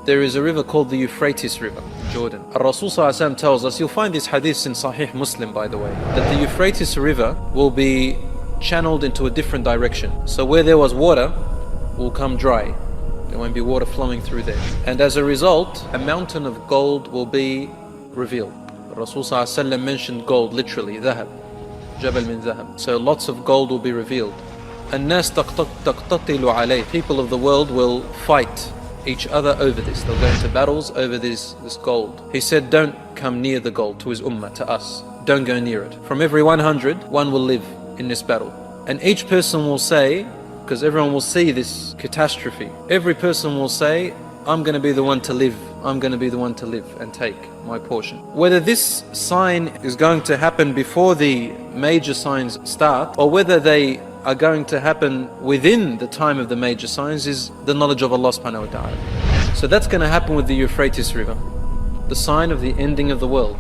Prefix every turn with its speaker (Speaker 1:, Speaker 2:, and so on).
Speaker 1: there is a river called the Euphrates River in Jordan. Rasul ﷺ tells us, you'll find this hadith in Sahih Muslim by the way, that the Euphrates River will be channeled into a different direction. So where there was water will come dry. There won't be water flowing through there. And as a result, a mountain of gold will be revealed. Rasul ﷺ mentioned gold, literally, ذهب, جبل من ذهب. So lots of gold will be revealed. الناس تقتتل عليه. People of the world will fight each other over this. They'll go into battles over this gold. He said, don't come near the gold, to his ummah, to us. Don't go near it. From every 100, one will live in this battle. And each person will say, because everyone will see this catastrophe, every person will say, I'm going to be the one to live. I'm going to be the one to live and take my portion. Whether this sign is going to happen before the major signs start, or whether they are going to happen within the time of the major signs, is the knowledge of Allah subhanahu wa ta'ala. So that's going to happen with the Euphrates River, the sign of the ending of the world.